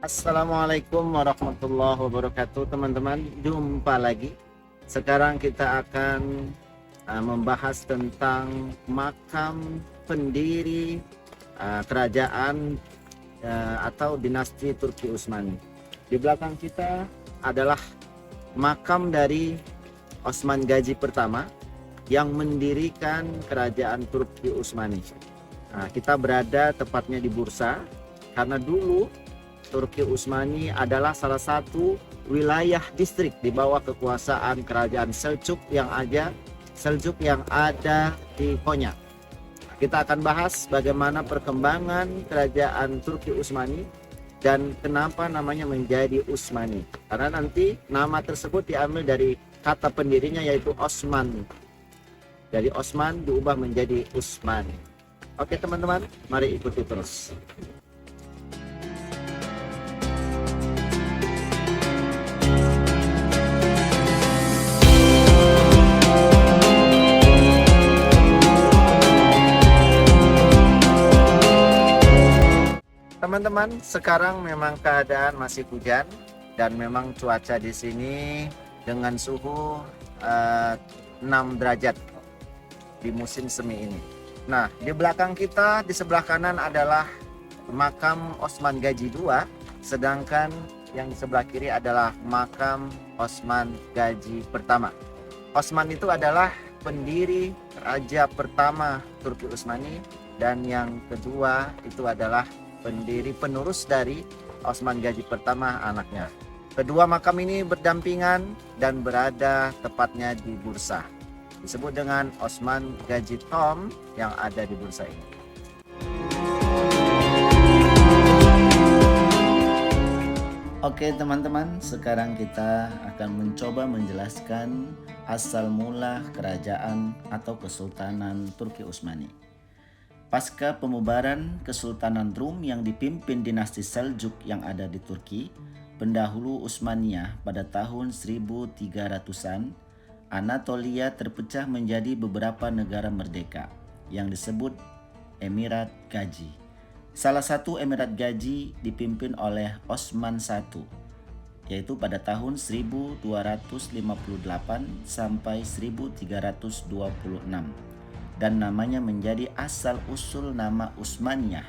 Assalamualaikum warahmatullahi wabarakatuh, teman-teman. Jumpa lagi. Sekarang kita akan membahas tentang makam pendiri kerajaan atau dinasti Turki Utsmani. Di belakang kita adalah makam dari Osman Gazi pertama yang mendirikan kerajaan Turki Utsmani. Kita berada tepatnya di Bursa karena dulu Turki Utsmani adalah salah satu wilayah distrik di bawah kekuasaan kerajaan Seljuk yang ada di Konya. Kita akan bahas bagaimana perkembangan kerajaan Turki Utsmani dan kenapa namanya menjadi Utsmani. Karena nanti nama tersebut diambil dari kata pendirinya yaitu Osman. Dari Osman diubah menjadi Utsmani. Oke teman-teman, mari ikuti terus. Teman-teman, sekarang memang keadaan masih hujan dan memang cuaca di sini dengan suhu 6 derajat di musim semi ini. Nah, di belakang kita di sebelah kanan adalah makam Osman Gazi II, sedangkan yang di sebelah kiri adalah makam Osman Gazi pertama. Osman itu adalah pendiri raja pertama Turki Utsmani dan yang kedua itu adalah pendiri penerus dari Osman Gazi pertama, anaknya. Kedua makam ini berdampingan dan berada tepatnya di Bursa. Disebut dengan Osman Gazi Tom yang ada di Bursa ini. Oke teman-teman, sekarang kita akan mencoba menjelaskan asal mula kerajaan atau Kesultanan Turki Utsmani. Pasca pembubaran Kesultanan Rum yang dipimpin dinasti Seljuk yang ada di Turki, pendahulu Utsmaniyah pada tahun 1300-an, Anatolia terpecah menjadi beberapa negara merdeka yang disebut Emirat Gazi. Salah satu Emirat Gazi dipimpin oleh Osman I, yaitu pada tahun 1258 sampai 1326. Dan namanya menjadi asal-usul nama Utsmaniyah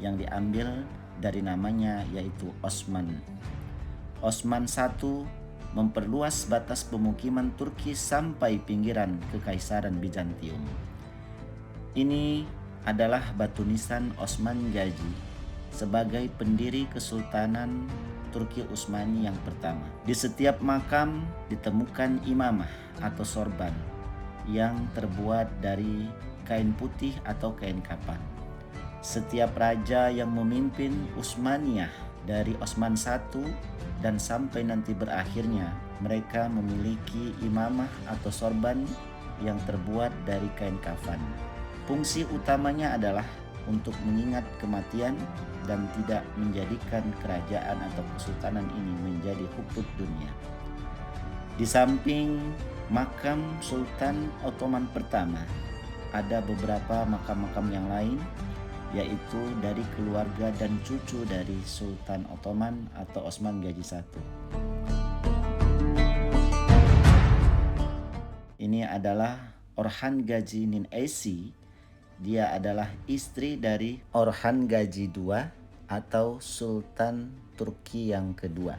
yang diambil dari namanya yaitu Osman. Osman I memperluas batas pemukiman Turki sampai pinggiran Kekaisaran Bizantium. Ini adalah batu nisan Osman Gazi sebagai pendiri Kesultanan Turki Utsmani yang pertama. Di setiap makam ditemukan imamah atau sorban yang terbuat dari kain putih atau kain kafan. Setiap raja yang memimpin Utsmaniyah dari Osman I dan sampai nanti berakhirnya, mereka memiliki imamah atau sorban yang terbuat dari kain kafan. Fungsi utamanya adalah untuk mengingat kematian dan tidak menjadikan kerajaan atau kesultanan ini menjadi hukuk dunia. Di samping makam Sultan Ottoman pertama, ada beberapa makam-makam yang lain, yaitu dari keluarga dan cucu dari Sultan Ottoman atau Osman Gazi I. Ini adalah Orhan Gazi Nin Esi. Dia adalah istri dari Orhan Gazi II atau Sultan Turki yang kedua.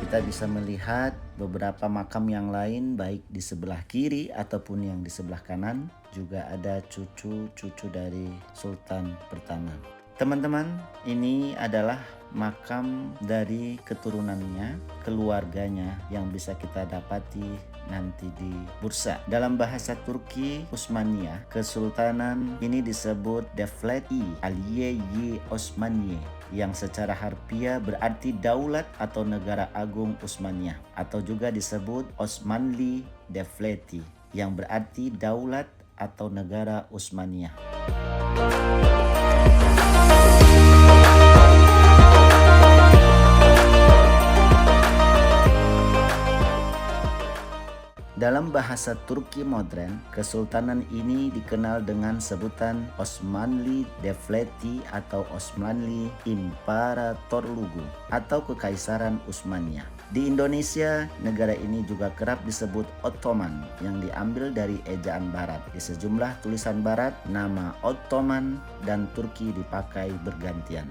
Kita bisa melihat beberapa makam yang lain baik di sebelah kiri ataupun yang di sebelah kanan. Juga ada cucu-cucu dari Sultan pertama. Teman-teman, ini adalah makam dari keturunannya, keluarganya yang bisa kita dapati nanti di Bursa. Dalam bahasa Turki Utsmaniyah, kesultanan ini disebut Devleti Aliye Osmaniye, yang secara harfiah berarti daulat atau negara agung Utsmaniyah, atau juga disebut Osmanli Devleti yang berarti daulat atau negara Utsmaniyah. Dalam dalam bahasa Turki modern, kesultanan ini dikenal dengan sebutan Osmanli Devleti atau Osmanli İmparatorluğu atau Kekaisaran Utsmaniyah. Di Indonesia, negara ini juga kerap disebut Ottoman yang diambil dari ejaan barat. Di sejumlah tulisan barat, nama Ottoman dan Turki dipakai bergantian.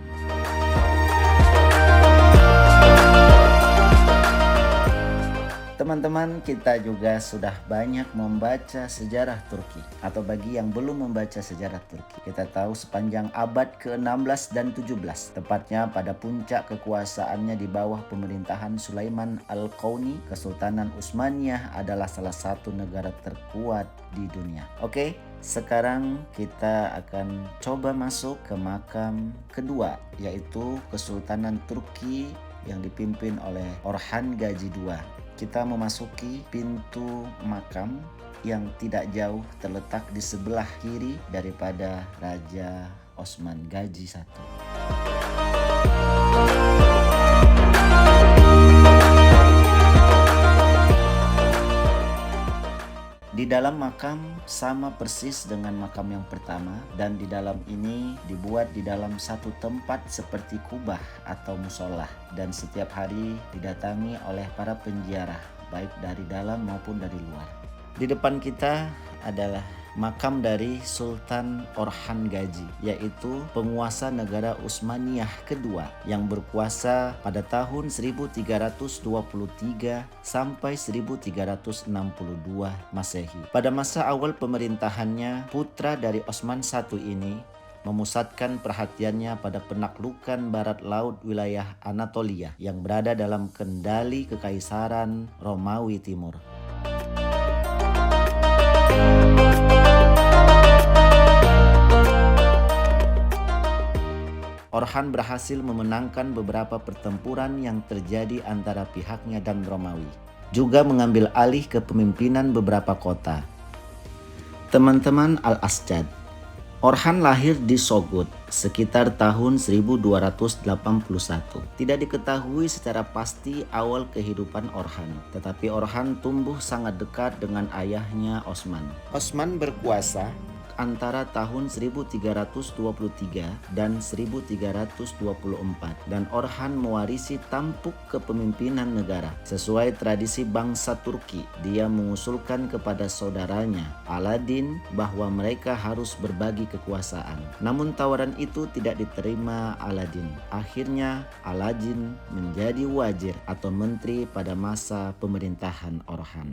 Teman-teman, kita juga sudah banyak membaca sejarah Turki. Atau bagi yang belum membaca sejarah Turki, kita tahu sepanjang abad ke-16 dan 17, tepatnya pada puncak kekuasaannya di bawah pemerintahan Sulaiman Al-Qauni, Kesultanan Utsmaniyah adalah salah satu negara terkuat di dunia. Oke, sekarang kita akan coba masuk ke makam kedua, yaitu Kesultanan Turki yang dipimpin oleh Orhan Gazi II. Kita memasuki pintu makam yang tidak jauh terletak di sebelah kiri daripada Raja Osman Gazi I. Di dalam makam sama persis dengan makam yang pertama, dan di dalam ini dibuat di dalam satu tempat seperti kubah atau musola, dan setiap hari didatangi oleh para penziarah baik dari dalam maupun dari luar. Di depan kita adalah makam dari Sultan Orhan Gazi, yaitu penguasa negara Utsmaniyah kedua yang berkuasa pada tahun 1323 sampai 1362 Masehi. Pada masa awal pemerintahannya, putra dari Osman I ini memusatkan perhatiannya pada penaklukan barat laut wilayah Anatolia yang berada dalam kendali Kekaisaran Romawi Timur. Orhan berhasil memenangkan beberapa pertempuran yang terjadi antara pihaknya dan Romawi, juga mengambil alih kepemimpinan beberapa kota. Teman-teman Al-Asjad, Orhan lahir di Sogod sekitar tahun 1281. Tidak diketahui secara pasti awal kehidupan Orhan, tetapi Orhan tumbuh sangat dekat dengan ayahnya Osman. Osman berkuasa antara tahun 1323 dan 1324, dan Orhan mewarisi tampuk kepemimpinan negara. Sesuai tradisi bangsa Turki, dia mengusulkan kepada saudaranya Aladin bahwa mereka harus berbagi kekuasaan. Namun tawaran itu tidak diterima Aladin. Akhirnya Aladin menjadi wazir atau menteri pada masa pemerintahan Orhan.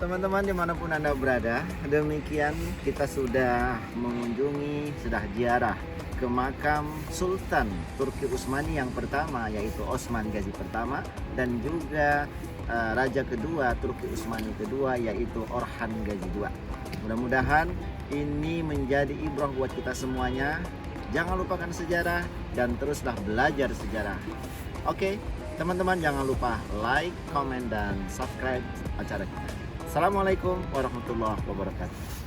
Teman-teman dimanapun Anda berada, demikian kita sudah mengunjungi, sudah ziarah ke makam Sultan Turki Utsmani yang pertama, yaitu Osman Gazi pertama, dan juga Raja kedua Turki Utsmani kedua, yaitu Orhan Gazi II. Mudah-mudahan ini menjadi ibrah buat kita semuanya. Jangan lupakan sejarah dan teruslah belajar sejarah. Oke, teman-teman jangan lupa like, comment, dan subscribe acara kita. Assalamualaikum warahmatullahi wabarakatuh.